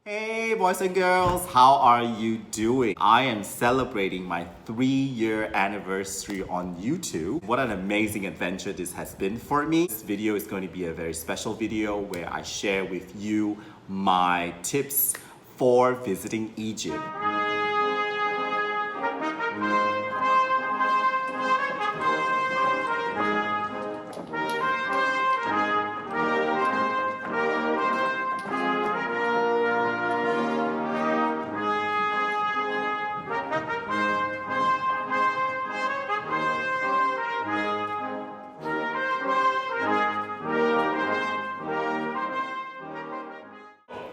Hey boys and girls, how are you doing? I am celebrating my 3-year anniversary on YouTube. What an amazing adventure this has been for me. This video is going to be a very special video where I share with you my tips for visiting Egypt.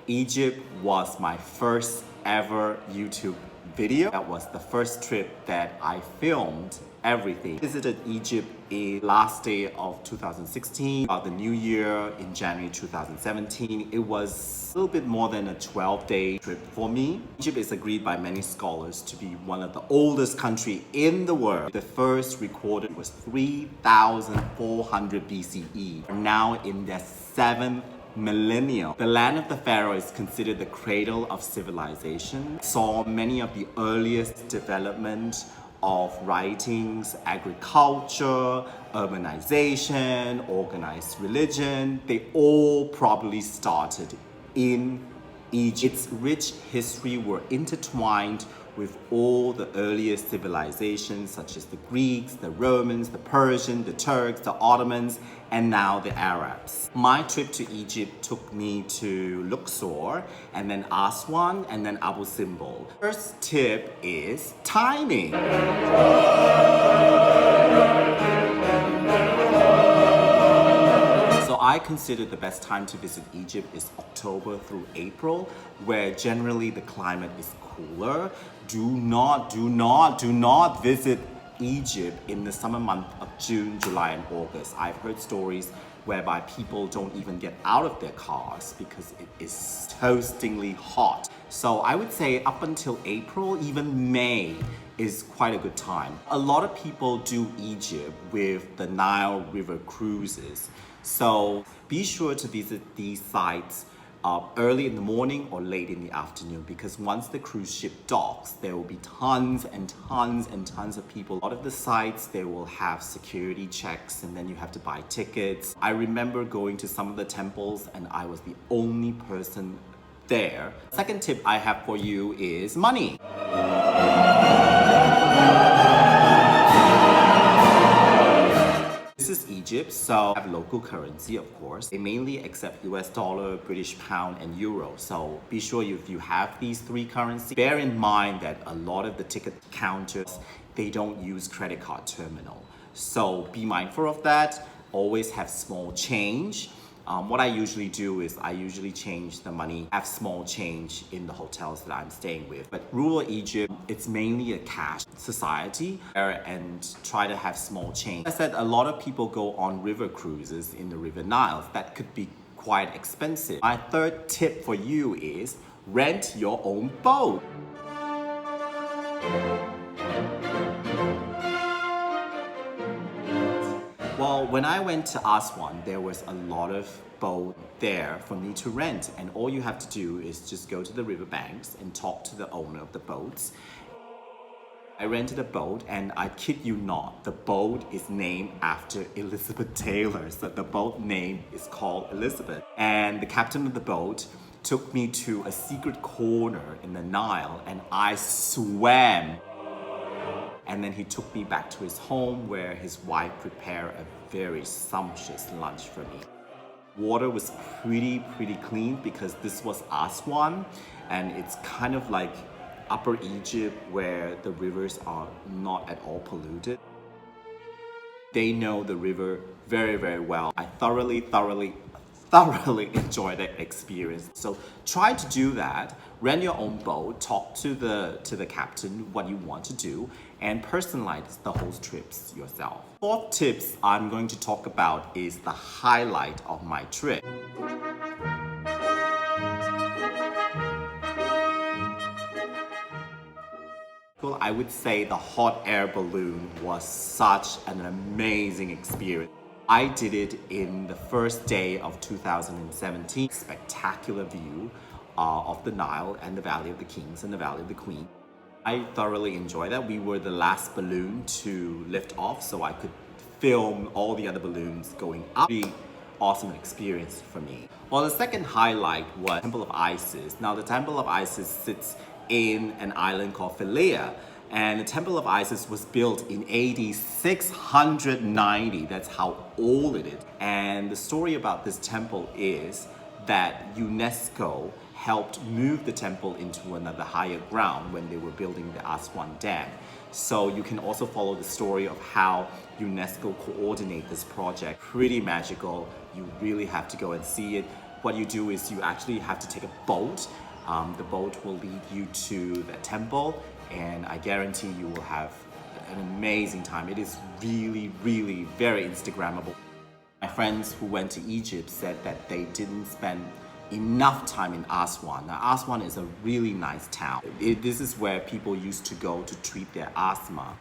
Egypt was my first ever YouTube video. That was the first trip that I filmed everything. Visited Egypt in last day of 2016, about the new year in January 2017. It was a little bit more than a 12-day trip for me. Egypt is agreed by many scholars to be one of the oldest country in the world. The first recorded was 3,400 BCE. We're now in their 7th millennium. The land of the pharaoh is considered the cradle of civilization. Saw many of the earliest development of writings, agriculture, urbanization, organized religion. They all probably started in Egypt. Its rich history were intertwined with all the earliest civilizations such as the Greeks, the Romans, the Persians, the Turks, the Ottomans, and now the Arabs. My trip to Egypt took me to Luxor, and then Aswan, and then Abu Simbel. First tip is timing. I consider the best time to visit Egypt is October through April, where generally the climate is cooler. Do not visit Egypt in the summer month of June, July, and August. I've heard stories whereby people don't even get out of their cars because it is toastingly hot. So I would say up until April, even May, is quite a good time. A lot of people do Egypt with the Nile River cruises. So be sure to visit these sites early in the morning or late in the afternoon, because once the cruise ship docks, there will be tons and tons and tons of people. A lot of the sites, they will have security checks and then you have to buy tickets. I remember going to some of the temples and I was the only person there. Second tip I have for you is money. This is Egypt, so have local currency, of course. They mainly accept US dollar, British pound, and euro. So be sure if you have these three currencies, bear in mind that a lot of the ticket counters, they don't use credit card terminal. So be mindful of that. Always have small change. What I usually do is I usually change the money, have small change in the hotels that I'm staying with. But rural Egypt, it's mainly a cash society and try to have small change. As I said, a lot of people go on river cruises in the River Nile. That could be quite expensive. My third tip for you is rent your own boat. Well, when I went to Aswan, there was a lot of boat there for me to rent, and all you have to do is just go to the riverbanks and talk to the owner of the boats. I rented a boat, and I kid you not, the boat is named after Elizabeth Taylor, so the boat name is called Elizabeth. And the captain of the boat took me to a secret corner in the Nile, and I swam. And then he took me back to his home where his wife prepared a very sumptuous lunch for me. Water was pretty clean because this was Aswan, and it's kind of like Upper Egypt where the rivers are not at all polluted. They know the river very well. I thoroughly enjoyed that experience. So try to do that. Rent your own boat, talk to the captain what you want to do, and personalize the whole trips yourself. Fourth tips I'm going to talk about is the highlight of my trip. Well, I would say the hot air balloon was such an amazing experience. I did it in the first day of 2017. Spectacular view of the Nile and the Valley of the Kings and the Valley of the Queen. I thoroughly enjoyed that. We were the last balloon to lift off, so I could film all the other balloons going up. Pretty awesome experience for me. Well, the second highlight was Temple of Isis. Now, the Temple of Isis sits in an island called Philae, and the Temple of Isis was built in AD 690. That's how old it is. And the story about this temple is that UNESCO helped move the temple into another higher ground when they were building the Aswan Dam. So you can also follow the story of how UNESCO coordinate this project. Pretty magical. You really have to go and see it. What you do is you actually have to take a boat. The boat will lead you to the temple, and I guarantee you will have an amazing time. It is really, really very Instagrammable. My friends who went to Egypt said that they didn't spend enough time in Aswan. Now, Aswan is a really nice town. This is where people used to go to treat their asthma.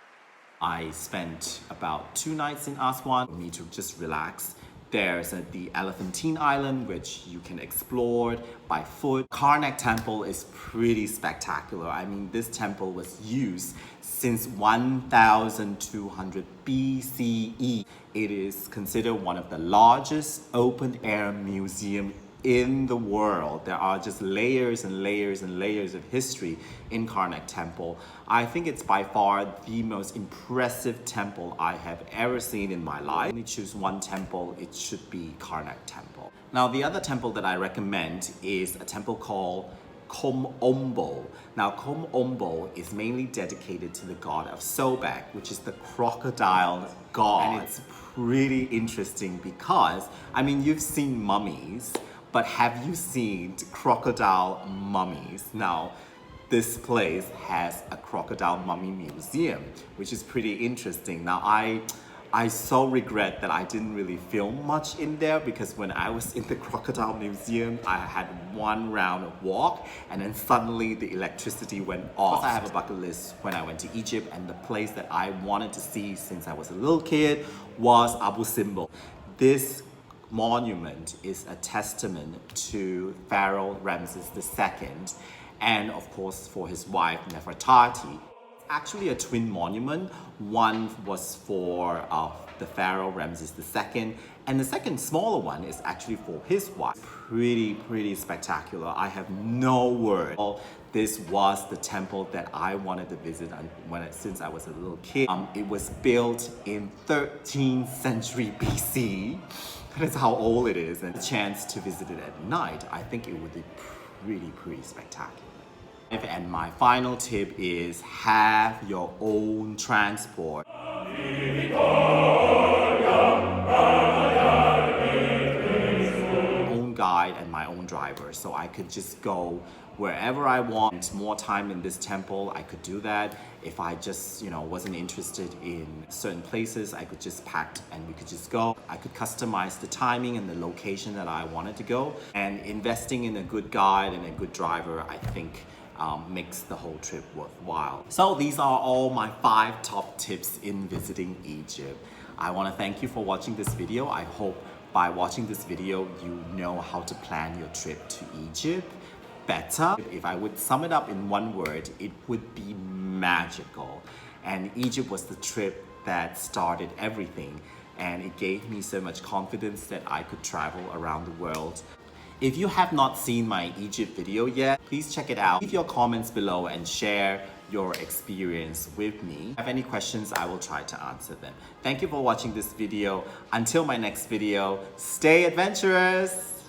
I spent about 2 nights in Aswan for me to just relax. There's the Elephantine Island, which you can explore by foot. Karnak Temple is pretty spectacular. I mean, this temple was used since 1200 BCE. It is considered one of the largest open-air museums in the world. There are just layers and layers and layers of history in Karnak Temple. I think it's by far the most impressive temple I have ever seen in my life. If I only choose one temple, it should be Karnak Temple. Now, the other temple that I recommend is a temple called Kom Ombo. Now, Kom Ombo is mainly dedicated to the god of Sobek, which is the crocodile god. And it's pretty interesting because, I mean, you've seen mummies, but have you seen crocodile mummies? Now, this place has a crocodile mummy museum, which is pretty interesting. Now, I so regret that I didn't really film much in there, because when I was in the crocodile museum, I had one round of walk and then suddenly the electricity went off. Of course, I have a bucket list when I went to Egypt, and the place that I wanted to see since I was a little kid was Abu Simbel. This monument is a testament to Pharaoh Ramses II, and of course for his wife Nefertiti. Actually a twin monument. One was for the Pharaoh Ramses II, and the second smaller one is actually for his wife. Pretty spectacular. I have no word. This was the temple that I wanted to visit since I was a little kid. It was built in 13th century BC. That is how old it is, and the chance to visit it at night, I think it would be pretty spectacular. And my final tip is have your own transport. Own guide and my own driver, so I could just go wherever I want. More time in this temple, I could do that. If I just, wasn't interested in certain places, I could just pack and we could just go. I could customize the timing and the location that I wanted to go. And investing in a good guide and a good driver, I think makes the whole trip worthwhile. So these are all my 5 top tips in visiting Egypt. I want to thank you for watching this video. I hope by watching this video, you know how to plan your trip to Egypt better. If I would sum it up in one word, it would be magical. And Egypt was the trip that started everything, and it gave me so much confidence that I could travel around the world. If you have not seen my Egypt video yet, please check it out. Leave your comments below and share your experience with me. If you have any questions, I will try to answer them. Thank you for watching this video. Until my next video, stay adventurous!